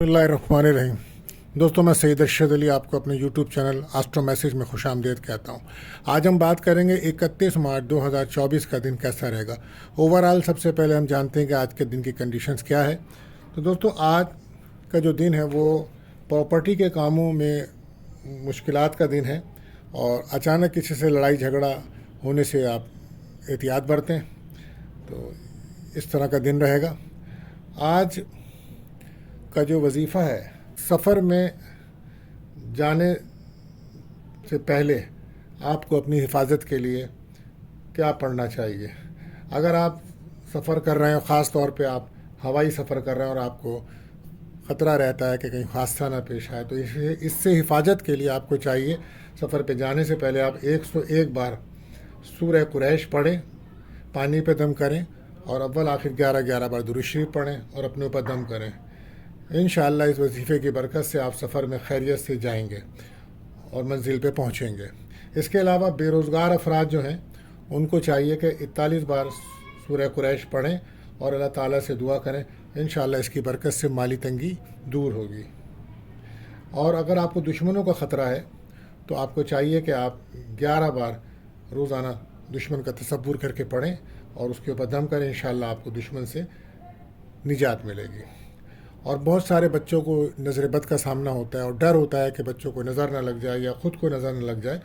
बिस्मिल्लाहिर्रहमानिर्रहीम। दोस्तों, मैं सईद अरशद अली आपको अपने यूट्यूब चैनल एस्ट्रो मैसेज में खुशामदीद कहता हूँ। आज हम बात करेंगे 31 मार्च 2024 का दिन कैसा रहेगा। ओवरऑल सबसे पहले हम जानते हैं कि आज के दिन की कंडीशंस क्या है। तो दोस्तों, आज का जो दिन है वो प्रॉपर्टी के कामों में मुश्किलात का दिन है और अचानक किसी से लड़ाई झगड़ा होने से आप एहतियात बरतें। तो इस तरह का दिन रहेगा। आज का जो वजीफ़ा है, सफ़र में जाने से पहले आपको अपनी हिफाजत के लिए क्या पढ़ना चाहिए। अगर आप सफ़र कर रहे हैं, ख़ास तौर पे आप हवाई सफ़र कर रहे हैं और आपको ख़तरा रहता है कि कहीं हादसा ना पेश आए, तो इससे हिफाजत के लिए आपको चाहिए सफ़र पे जाने से पहले आप 101 बार सूरह कुरैश पढ़ें, पानी पे दम करें और अव्वल आखिर 11-11 बार दुरूद शरीफ पढ़ें और अपने ऊपर दम करें। इंशाअल्लाह इस वजीफ़े की बरकत से आप सफ़र में खैरियत से जाएंगे और मंजिल पे पहुंचेंगे। इसके अलावा बेरोज़गार अफराद जो हैं उनको चाहिए कि 41 बार सूरह कुरैश पढ़ें और अल्लाह ताला से दुआ करें। इंशाअल्लाह इसकी बरकत से माली तंगी दूर होगी। और अगर आपको दुश्मनों का ख़तरा है तो आपको चाहिए कि आप 11 बार रोज़ाना दुश्मन का तसव्वुर करके पढ़ें और उसके ऊपर दम करें। इंशाअल्लाह आपको दुश्मन से निजात मिलेगी। और बहुत सारे बच्चों को नज़र बद का सामना होता है और डर होता है कि बच्चों को नज़र ना लग जाए या ख़ुद को नज़र ना लग जाए,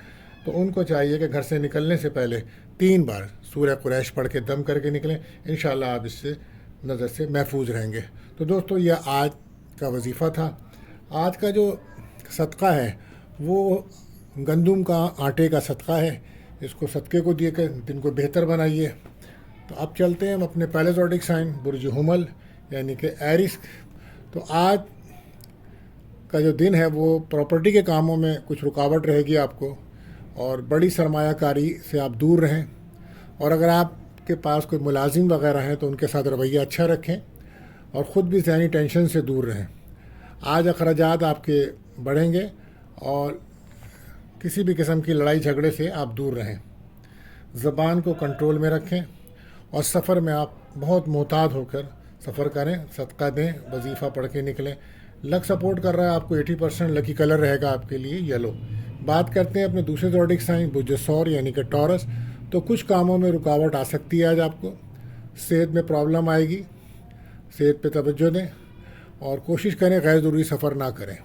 तो उनको चाहिए कि घर से निकलने से पहले 3 बार सूरह कुरैश पढ़ के दम करके निकलें। इंशाअल्लाह आप इससे नज़र से महफूज रहेंगे। तो दोस्तों, यह आज का वजीफ़ा था। आज का जो सदका है वो गंदम का आटे का सदका है। इसको सदक़े को दिए कर दिन को बेहतर बनाइए। तो अब चलते हैं हम अपने पहले ज़ोडिक साइन बुर्ज हुमल यानी कि एरिस। तो आज का जो दिन है वो प्रॉपर्टी के कामों में कुछ रुकावट रहेगी आपको, और बड़ी सरमायाकारी से आप दूर रहें। और अगर आपके पास कोई मुलाजिम वगैरह हैं तो उनके साथ रवैया अच्छा रखें और ख़ुद भी ज़हनी टेंशन से दूर रहें। आज अखराजात आपके बढ़ेंगे और किसी भी किस्म की लड़ाई झगड़े से आप दूर रहें। ज़बान को कंट्रोल में रखें और सफ़र में आप बहुत मोहतात होकर सफ़र करें, सदका दें, वजीफ़ा पढ़ के निकलें। लक सपोर्ट कर रहा है आपको 80%। लकी कलर रहेगा आपके लिए येलो। बात करते हैं अपने दूसरे ज़ोडिक साइन बुर्ज सौर यानी कि टॉरस। तो कुछ कामों में रुकावट आ सकती है। आज आपको सेहत में प्रॉब्लम आएगी। सेहत पे तवज्जो दें और कोशिश करें गैर ज़रूरी सफ़र ना करें।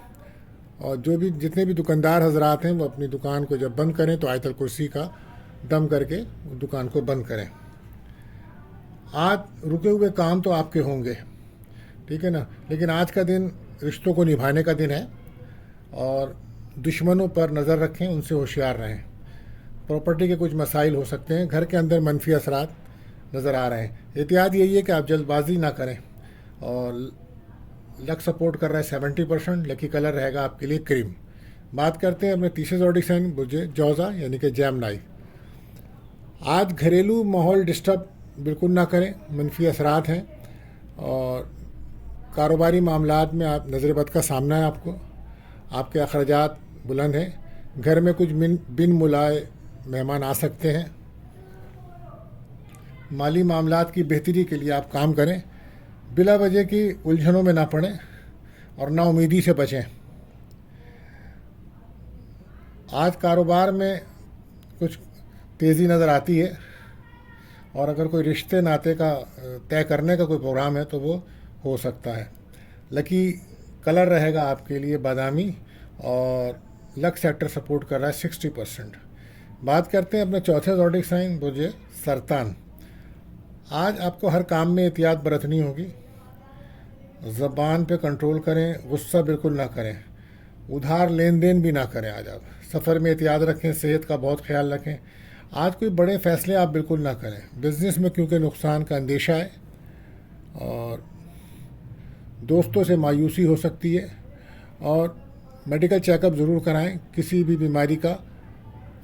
और जितने भी दुकानदार हजरात हैं वो अपनी दुकान को जब बंद करें तो आयतल कुर्सी का दम करके दुकान को बंद करें। आज रुके हुए काम तो आपके होंगे, ठीक है ना, लेकिन आज का दिन रिश्तों को निभाने का दिन है और दुश्मनों पर नज़र रखें, उनसे होशियार रहें। प्रॉपर्टी के कुछ मसाइल हो सकते हैं, घर के अंदर मनफी असरात नज़र आ रहे हैं। एहतियात यही है कि आप जल्दबाजी ना करें। और लक सपोर्ट कर रहा है 70%। लकी कलर रहेगा आपके लिए क्रीम। बात करते हैं अपने तीसरे ज़ोडिक साइन बुर्ज जौज़ा यानी कि जेमिनी। आज घरेलू माहौल डिस्टर्ब बिल्कुल ना करें, मनफी असरात हैं और कारोबारी मामलात में आप नज़र बद का सामना है आपको। आपके अखराजात बुलंद हैं। घर में कुछ बिन मुलाए मेहमान आ सकते हैं। माली मामलात की बेहतरी के लिए आप काम करें। बिला वजह की उलझनों में ना पड़ें और ना उम्मीदी से बचें। आज कारोबार में कुछ तेज़ी नज़र आती है और अगर कोई रिश्ते नाते का तय करने का कोई प्रोग्राम है तो वो हो सकता है। लकी कलर रहेगा आपके लिए बादामी और लक सेक्टर सपोर्ट कर रहा है 60%। बात करते हैं अपने चौथे ज़ोडिक साइन बुर्ज सरतान। आज आपको हर काम में एहतियात बरतनी होगी। ज़बान पे कंट्रोल करें, गुस्सा बिल्कुल ना करें, उधार लेन देन भी ना करें। आज आप सफ़र में एहतियात रखें, सेहत का बहुत ख्याल रखें। आज कोई बड़े फ़ैसले आप बिल्कुल ना करें बिज़नेस में, क्योंकि नुकसान का अंदेशा है और दोस्तों से मायूसी हो सकती है। और मेडिकल चेकअप ज़रूर कराएं, किसी भी बीमारी का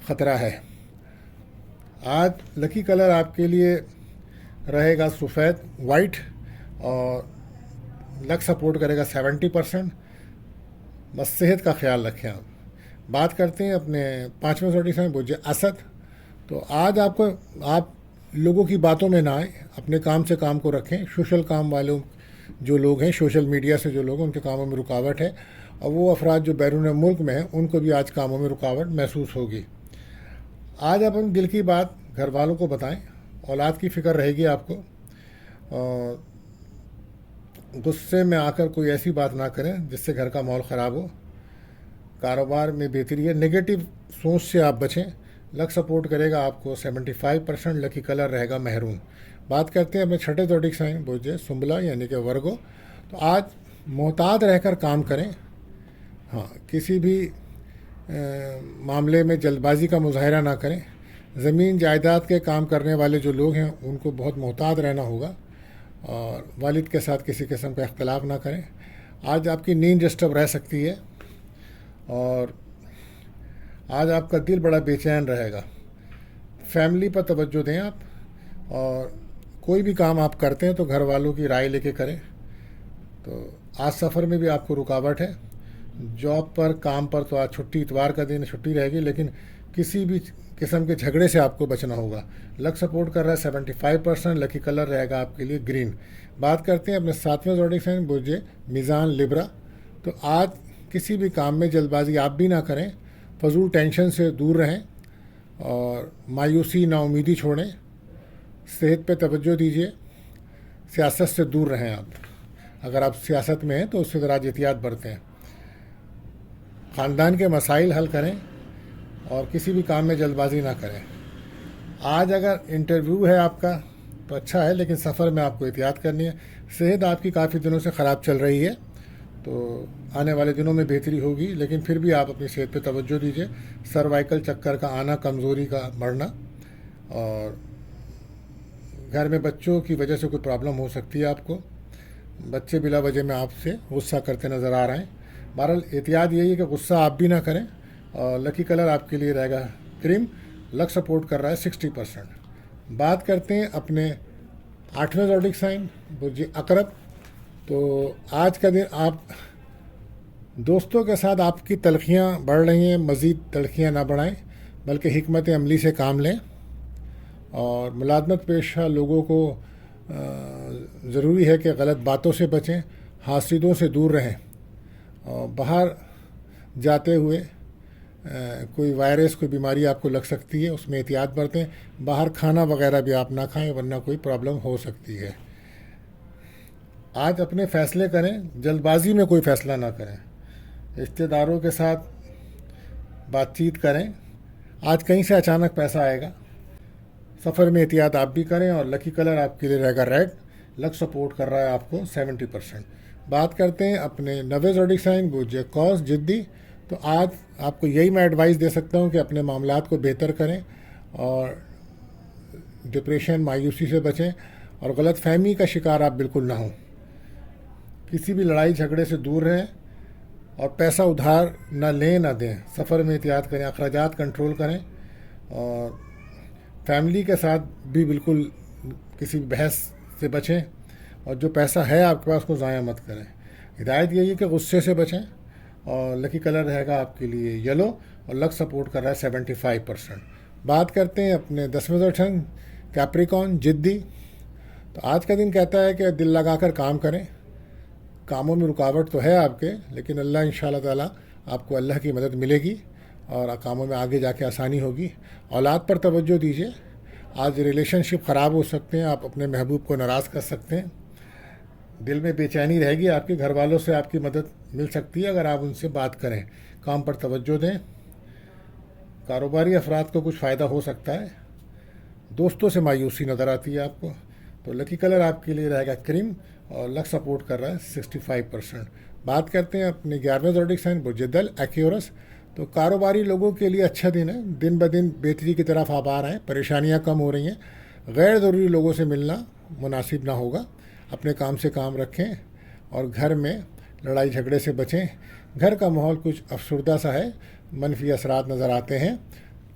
ख़तरा है। आज लकी कलर आपके लिए रहेगा सफ़ेद वाइट और लक सपोर्ट करेगा 70%। बस सेहत का ख्याल रखें आप। बात करते हैं अपने पाँचवें ज़ोडिक साइन बुर्ज असद। तो आज आप लोगों की बातों में ना आए, अपने काम से काम को रखें। सोशल काम वालों جو لوگ ہیں सोशल मीडिया से जो लोग हैं उनके कामों में रुकावट है, اور وہ افراد جو بیرون ملک میں ہیں ان کو بھی آج کاموں میں رکاوٹ محسوس ہوگی. آج اپن دل کی بات گھر والوں کو بتائیں. اولاد کی فکر رہے گی آپ کو. غصے میں آ کر کوئی ایسی بات نہ کریں جس سے گھر کا ماحول خراب ہو. کاروبار میں بہتری ہے. نگیٹو سوچ سے آپ بچیں. لک سپورٹ کرے گا آپ کو 75%. لکی کلر رہے گا مہرون. بات کرتے ہیں اپنے چھٹے زوڈک سائن بوجھے سنبلا یعنی کہ ورگو. تو آج محتاط رہ کر کام کریں. ہاں, کسی بھی معاملے میں جلد بازی کا مظاہرہ نہ کریں. زمین جائیداد کے کام کرنے والے جو لوگ ہیں ان کو بہت محتاط رہنا ہوگا, اور والد کے ساتھ کسی قسم کا اختلاف نہ کریں. آج آپ کی نیند ڈسٹرب رہ سکتی ہے, اور آج آپ کا دل بڑا بے چین رہے گا. فیملی پر توجہ دیں آپ, اور کوئی بھی کام آپ کرتے ہیں تو گھر والوں کی رائے لے کے کریں. تو آج سفر میں بھی آپ کو رکاوٹ ہے. جاب پر کام پر تو آج چھٹی, اتوار کا دن چھٹی رہے گی, لیکن کسی بھی قسم کے جھگڑے سے آپ کو بچنا ہوگا. لک سپورٹ کر رہا ہے 75%. لکی کلر رہے گا آپ کے لیے گرین. بات کرتے ہیں اپنے 7ویں زوڈک سائن بوجھے میزان لبرا. تو آج کسی بھی کام میں جلد بازی آپ بھی نہ کریں. فضول ٹینشن سے دور رہیں, اور مایوسی نا امیدی چھوڑیں. صحت پہ توجہ دیجیے. سیاست سے دور رہیں آپ. اگر آپ سیاست میں ہیں تو اس سے ذرا احتیاط برتیں. خاندان کے مسائل حل کریں, اور کسی بھی کام میں جلد بازی نہ کریں. آج اگر انٹرویو ہے آپ کا تو اچھا ہے, لیکن سفر میں آپ کو احتیاط کرنی ہے. صحت آپ کی کافی دنوں سے خراب چل رہی ہے, تو آنے والے دنوں میں بہتری ہوگی, لیکن پھر بھی آپ اپنی صحت پہ توجہ دیجیے. سروائیکل چکر کا آنا, کمزوری کا بڑھنا, اور گھر میں بچوں کی وجہ سے کوئی پرابلم ہو سکتی ہے آپ کو. بچے بلا وجہ میں آپ سے غصہ کرتے نظر آ رہے ہیں. بہرحال احتیاط یہی ہے کہ غصہ آپ بھی نہ کریں. اور لکی کلر آپ کے لیے رہے گا کریم. لک سپورٹ کر رہا ہے 60%. بات کرتے ہیں اپنے 8ویں زوڈک سائن برج عقرب. تو آج کا دن آپ دوستوں کے ساتھ آپ کی تلخیاں بڑھ رہی ہیں. مزید تلخیاں نہ بڑھائیں, بلکہ حکمت عملی سے کام لیں. اور ملازمت پیشہ لوگوں کو ضروری ہے کہ غلط باتوں سے بچیں, حاسدوں سے دور رہیں. اور باہر جاتے ہوئے کوئی وائرس, کوئی بیماری آپ کو لگ سکتی ہے, اس میں احتیاط برتیں. باہر کھانا وغیرہ بھی آپ نہ کھائیں, ورنہ کوئی پرابلم ہو سکتی ہے. آج اپنے فیصلے کریں, جلد بازی میں کوئی فیصلہ نہ کریں. رشتہ داروں کے ساتھ بات چیت کریں. آج کہیں سے اچانک پیسہ آئے گا. سفر میں احتیاط آپ بھی کریں, اور لکی کلر آپ کے لیے رہے گا ریڈ. لک سپورٹ کر رہا ہے آپ کو 70%. بات کرتے ہیں اپنے 9ویں زوڈک سائن بوجھے کوس جدی. تو آج آپ کو یہی میں ایڈوائس دے سکتا ہوں کہ اپنے معاملات کو بہتر کریں, اور ڈپریشن, مایوسی سے بچیں, اور غلط فہمی کا شکار آپ بالکل نہ ہوں. کسی بھی لڑائی جھگڑے سے دور رہیں, اور پیسہ ادھار نہ لیں نہ دیں. سفر میں احتیاط کریں, اخراجات کنٹرول کریں, اور فیملی کے ساتھ بھی بالکل کسی بحث سے بچیں, اور جو پیسہ ہے آپ کے پاس کو ضائع مت کریں. ہدایت یہی ہے کہ غصے سے بچیں, اور لکی کلر رہے گا آپ کے لیے یلو, اور لک سپورٹ کر رہا ہے 75%. بات کرتے ہیں اپنے 10ویں زوڈک سائن کیپریکون جدی. تو آج کا دن کہتا ہے کہ دل لگا کر کام کریں. کاموں میں رکاوٹ تو ہے آپ کے, لیکن اللہ انشاءاللہ تعالیٰ آپ کو اللہ کی مدد ملے گی, اور کاموں میں آگے جا کے آسانی ہوگی. اولاد پر توجہ دیجیے. آج ریلیشن شپ خراب ہو سکتے ہیں, آپ اپنے محبوب کو ناراض کر سکتے ہیں. دل میں بے چینی رہے گی. آپ کے گھر والوں سے آپ کی مدد مل سکتی ہے اگر آپ ان سے بات کریں. کام پر توجہ دیں. کاروباری افراد کو کچھ فائدہ ہو سکتا ہے. دوستوں سے مایوسی نظر آتی ہے آپ کو. تو لکی کلر آپ کے لیے رہے گا کریم, اور لک سپورٹ کر رہا ہے 65%. بات کرتے ہیں اپنے 11ویں زوڈک سائن برجدل ایکیورس. تو کاروباری لوگوں کے لیے اچھا دن ہے. دن بدن بہتری کی طرف آپ آ رہے ہیں. پریشانیاں کم ہو رہی ہیں. غیر ضروری لوگوں سے ملنا مناسب نہ ہوگا. اپنے کام سے کام رکھیں, اور گھر میں لڑائی جھگڑے سے بچیں. گھر کا ماحول کچھ افسردہ سا ہے, منفی اثرات نظر آتے ہیں,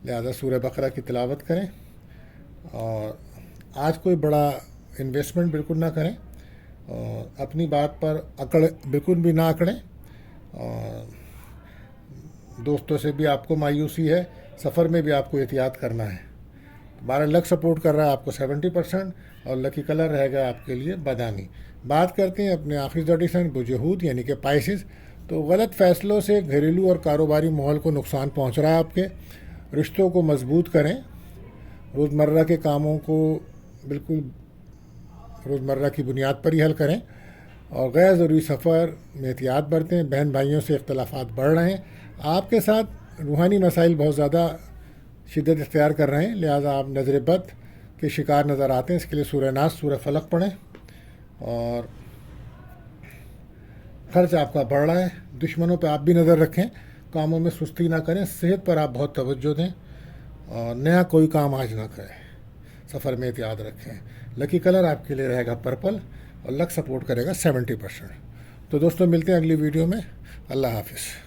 لہذا سورہ بقرہ کی تلاوت کریں. اور آج کوئی بڑا انویسٹمنٹ بالکل نہ کریں, اور اپنی بات پر اکڑ بالکل بھی نہ اکڑیں. اور دوستوں سے بھی آپ کو مایوسی ہے. سفر میں بھی آپ کو احتیاط کرنا ہے. 12 लक सपोर्ट कर रहा है आपको 70%, और लकी कलर रहेगा आपके लिए बादामी। बात करते हैं अपने आखिरी ज़ोडिएक साइन बुजहूद यानी कि पाइसिस। तो गलत फ़ैसलों से घरेलू और कारोबारी माहौल को नुकसान पहुंच रहा है। आपके रिश्तों को मजबूत करें, रोज़मर्रा के कामों को बिल्कुल रोज़मर्रा की बुनियाद पर ही हल करें, और गैर ज़रूरी सफ़र में एहतियात बरतें। बहन भाइयों से इख्तलाफात बढ़ रहे हैं, आपके साथ रूहानी मसाइल बहुत ज़्यादा शिद्दत इख्तियार कर रहे हैं, लिहाजा आप नज़र बद के शिकार नज़र आते हैं। इसके लिए सूरह नास, सूरह फलक पढ़ें। और खर्च आपका बढ़ रहा है, दुश्मनों पे आप भी नज़र रखें, कामों में सुस्ती ना करें, सेहत पर आप बहुत तवज्जो दें, और नया कोई काम आज ना करें, सफ़र में एहतियात रखें। लकी कलर आपके लिए रहेगा पर्पल, और लक सपोर्ट करेगा 70%। तो दोस्तों मिलते हैं अगली वीडियो में। अल्लाह हाफिज़।